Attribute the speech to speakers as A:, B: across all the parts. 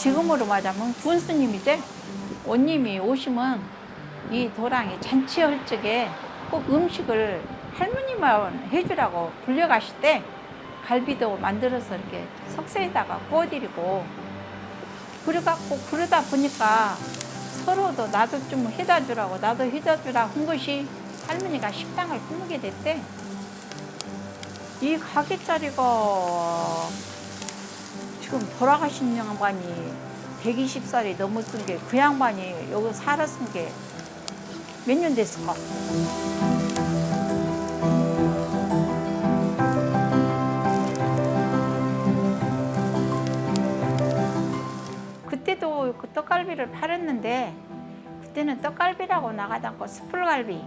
A: 지금으로 말하면 군수님이지. 원님이 오시면 이 도랑이 잔치할 적에 꼭 음식을 할머니만 해주라고 불려가실 때 갈비도 만들어서 이렇게 석쇠에다가 구워드리고 그래갖고 그러다 보니까 서로도 나도 좀 해다 주라고 나도 해다 주라 한 것이 할머니가 식당을 꾸미게 됐대. 이 가게 자리가 지금 돌아가신 양반이 120살이 넘었던 게 그 양반이 여기 살았은 게 몇 년 됐을까? 그때도 그 떡갈비를 팔았는데 그때는 떡갈비라고 나가지 않고 숯불갈비.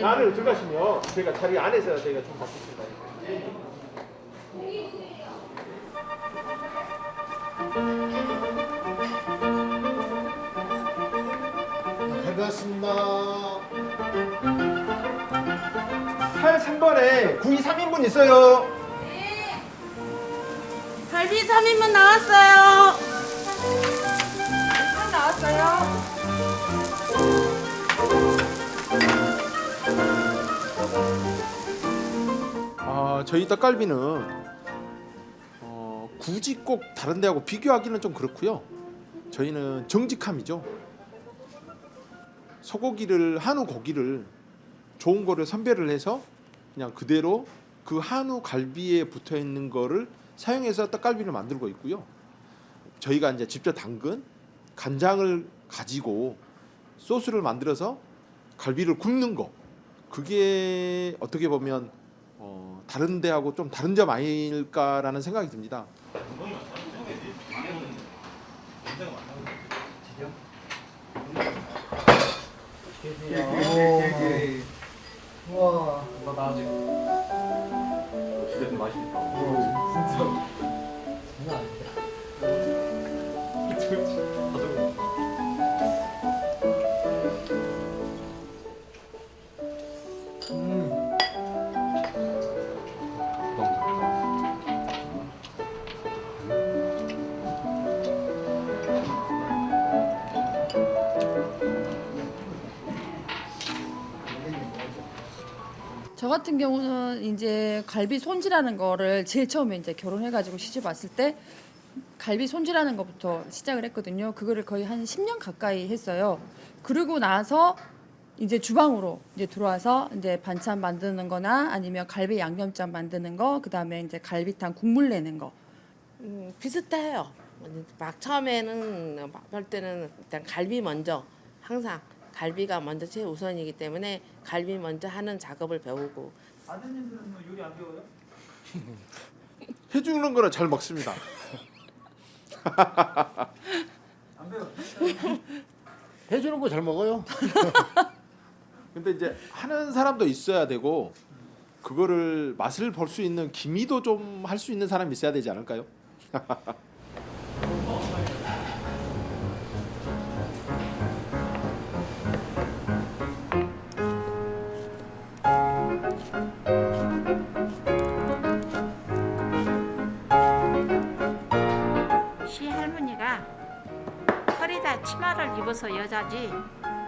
B: 안으로 들어가시면 저희가 자리 안에서 저희가 좀 받겠습니다.
C: 잘 봤습니다.
B: 83번에 구이 3인분 있어요.
D: 갈비 3인분 나왔어요.
A: 나왔어요.
B: 저희 떡갈비는 굳이 꼭 다른 데하고 비교하기는 좀 그렇고요. 저희는 정직함이죠. 소고기를 한우 고기를 좋은 거를 선별을 해서 그냥 그대로 그 한우 갈비에 붙어 있는 거를 사용해서 떡갈비를 만들고 있고요. 저희가 이제 직접 담근 간장을 가지고 소스를 만들어서 갈비를 굽는 거, 그게 어떻게 보면 다른 데하고 좀 다른 점 아닐까라는 생각이 듭니다.
C: 와,
E: 나 아직 진짜 맛있겠다.
C: 진짜 장난 아니다.
D: 저 같은 경우는 이제 갈비 손질하는 거를 제일 처음에 이제 결혼해가지고 시집 왔을 때 갈비 손질하는 것부터 시작을 했거든요. 그거를 거의 한 10년 가까이 했어요. 그러고 나서 이제 주방으로 이제 들어와서 이제 반찬 만드는 거나 아니면 갈비 양념장 만드는 거, 그다음에 이제 갈비탕 국물 내는 거.
F: 비슷해요. 막 처음에는 할 때는 일단 갈비 먼저 항상 갈비가 먼저 최우선이기 때문에 갈비 먼저 하는 작업을 배우고.
E: 아드님들은 뭐 요리 안 배워요?
B: 해주는 거는 잘 먹습니다.
E: 안 배워.
C: 해주는 거 잘 먹어요.
B: 근데 이제 하는 사람도 있어야 되고 그거를 맛을 볼 수 있는 기미도 좀 할 수 있는 사람이 있어야 되지 않을까요?
A: 시할머니가 허리다 치마를 입어서 여자지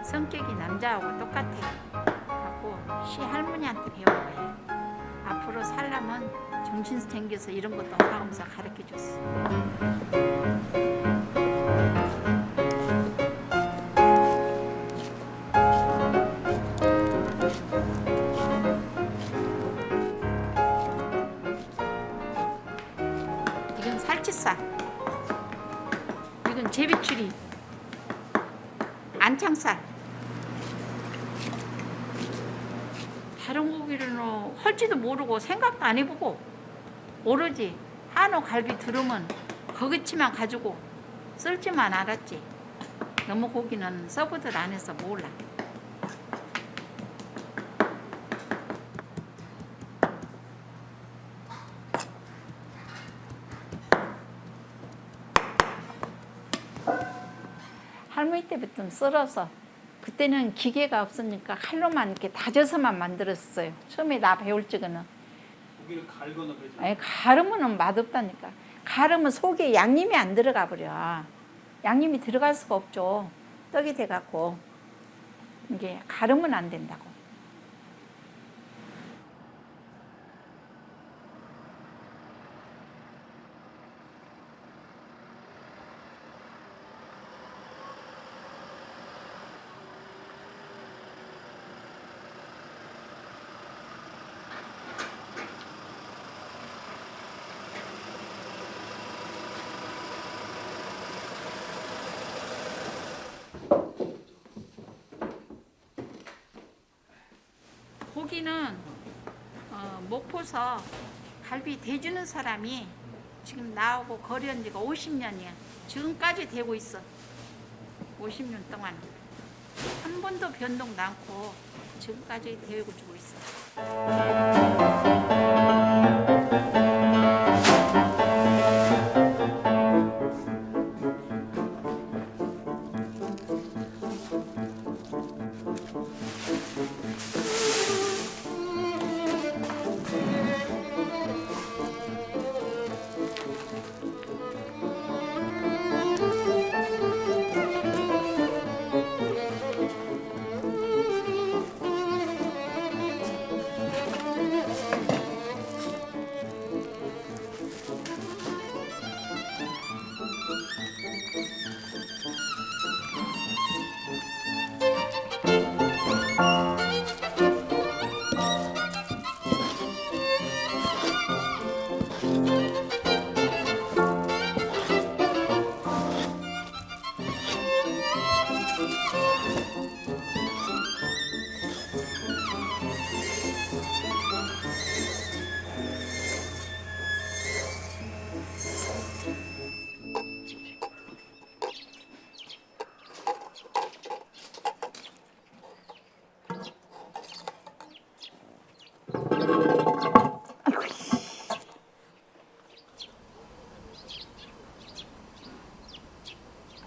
A: 성격이 남자하고 똑같아. 갖고 시할머니한테 배운 거야. 앞으로 살려면 정신 챙겨서 이런 것도 하면서 가르쳐 줬어. 이건 살치살, 이건 제비추리, 안창살. 다른 고기는 할지도 모르고 생각도 안 해보고 오로지 한우 갈비 들으면 거기치만 가지고 쓸지만 알았지. 너무 고기는 서브들 안 해서 몰라. 할머니 때부터 썰어서 그때는 기계가 없으니까 칼로만 이렇게 다져서만 만들었어요. 처음에 나 배울 적에는.
E: 고기를 갈거나 그러지
A: 아니, 가르면 맛없다니까. 가르면 속에 양념이 안 들어가 버려. 양념이 들어갈 수가 없죠. 떡이 돼갖고 이게 가르면 안 된다고. 고기는 못 퍼서 갈비 대주는 사람이 지금 나하고 거래한 지가 50년이야. 지금까지 되고 있어. 50년 동안 한 번도 변동 않고 지금까지 되고 주고 있어.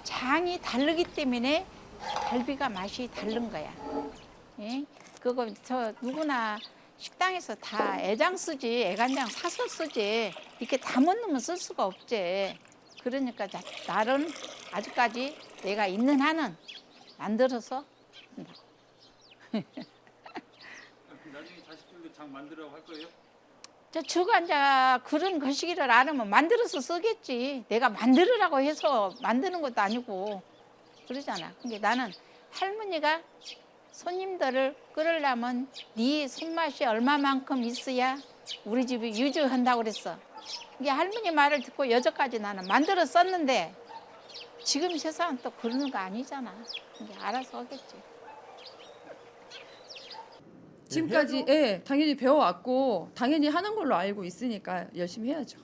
A: 장이 다르기 때문에 갈비가 맛이 다른 거야. 예? 그거 저 누구나 식당에서 다 애장 쓰지 애간장 사서 쓰지 이렇게 다 못 넣으면 쓸 수가 없지. 그러니까 나는 아직까지 내가 있는 한은 만들어서 한다고.
E: 나중에 자식들도 장 만들라고 할 거예요?
A: 저가 이제 그런 거시기를 알으면 만들어서 쓰겠지. 내가 만들으라고 해서 만드는 것도 아니고 그러잖아. 그러니까 나는 할머니가 손님들을 끌으려면 네 손맛이 얼마만큼 있어야 우리 집이 유지한다고 그랬어. 이게 할머니 말을 듣고 여태까지 나는 만들어 썼는데 지금 세상은 또 그러는 거 아니잖아. 이게 알아서 하겠지.
D: 지금까지 예, 당연히 배워왔고 당연히 하는 걸로 알고 있으니까 열심히 해야죠.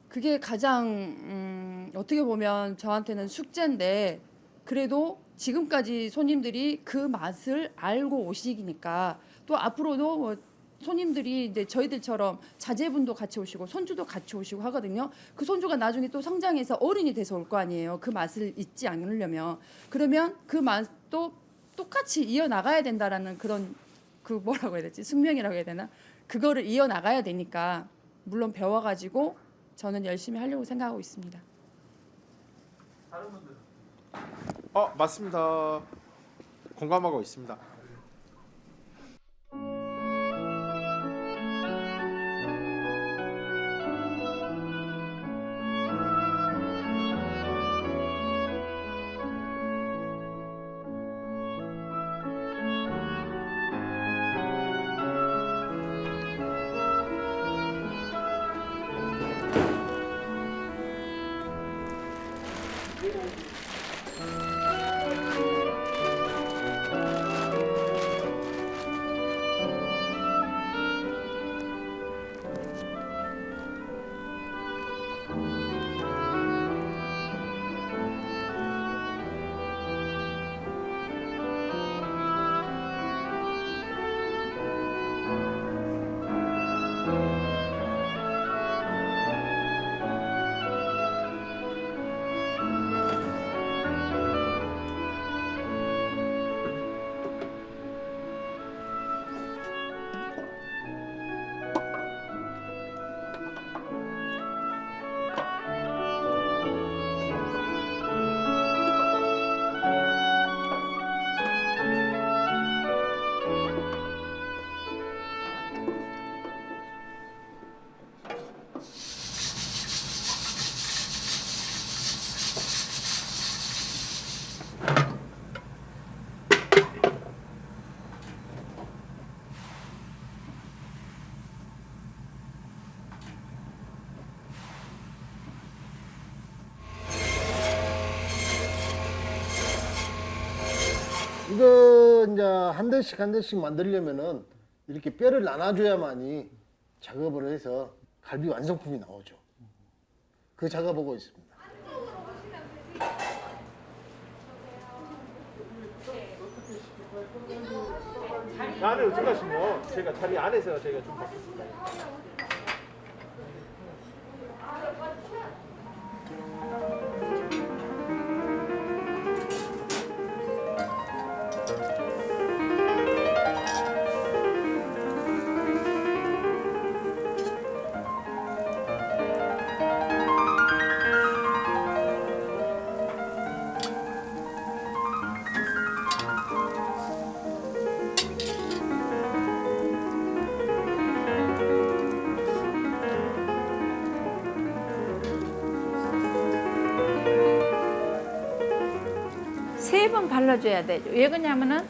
D: 그게 가장 어떻게 보면 저한테는 숙제인데 그래도 지금까지 손님들이 그 맛을 알고 오시니까 또 앞으로도 뭐 손님들이 이제 저희들처럼 자제분도 같이 오시고 손주도 같이 오시고 하거든요. 그 손주가 나중에 또 성장해서 어른이 돼서 올 거 아니에요. 그 맛을 잊지 않으려면 그러면 그 맛도 똑같이 이어나가야 된다라는 그런 그 뭐라고 해야 되지? 숙명이라고 해야 되나? 그거를 이어나가야 되니까 물론 배워가지고 저는 열심히 하려고 생각하고 있습니다.
E: 다른 분들은?
B: 맞습니다. 공감하고 있습니다.
C: 혼자 한 대씩 한 대씩 만들려면은 이렇게 뼈를 나눠줘야만이 작업을 해서 갈비 완성품이 나오죠. 그 작업하고 있습니다.
B: 안에 들어가시면 제가 자리 안에서 저희가 좀 받겠습니다.
A: 세 번 발라줘야 되죠. 왜 그러냐면은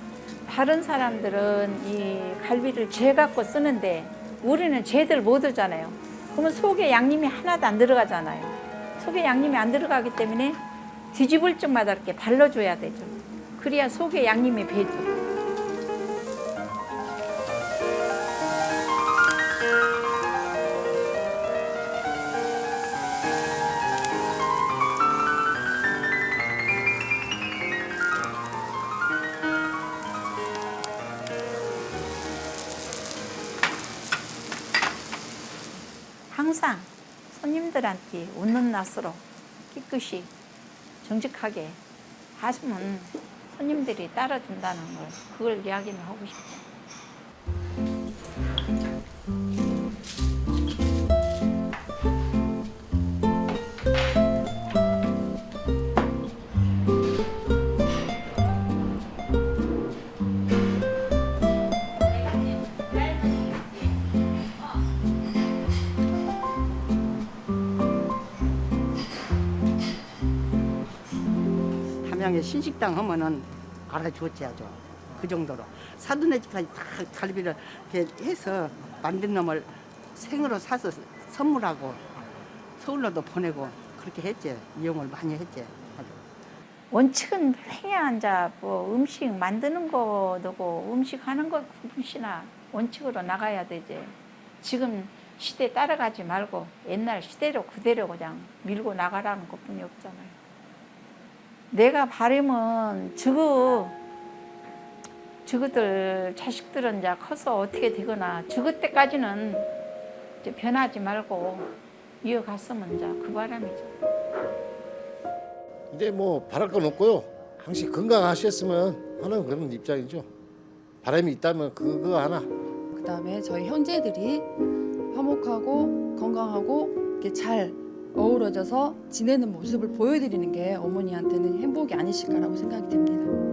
A: 다른 사람들은 이 갈비를 재 갖고 쓰는데 우리는 재들 못 하잖아요. 그러면 속에 양념이 하나도 안 들어가잖아요. 속에 양념이 안 들어가기 때문에 뒤집을 적마다 이렇게 발라줘야 되죠. 그래야 속에 양념이 배죠. 항상 손님들한테 웃는 낯으로 깨끗이 정직하게 하시면 손님들이 따라준다는 걸 그걸 이야기를 하고 싶어요.
G: 담양에 신식당 하면은 알아주었지 아주 그 정도로 사돈네 집까지 다 갈비를 이렇게 해서 만든 놈을 생으로 사서 선물하고 서울로도 보내고 그렇게 했지. 이용을 많이 했지. 아주.
A: 원칙은 그냥 이제 뭐 음식 만드는 거고 음식 하는 것 굿이나 원칙으로 나가야 되지. 지금 시대 따라가지 말고 옛날 시대로 그대로 그냥 밀고 나가라는 것뿐이 없잖아요. 내가 바람은 저거들 자식들은 이제 커서 어떻게 되거나 저거 때까지는 이제 변하지 말고 이어갔으면 이제 그 바람이죠.
C: 이제 뭐 바랄 건 없고요. 항상 건강하셨으면 하는 그런 입장이죠. 바람이 있다면 그거 하나.
D: 그다음에 저희 형제들이 화목하고 건강하고 이렇게 잘 어우러져서 지내는 모습을 보여드리는 게 어머니한테는 행복이 아니실까라고 생각이 됩니다.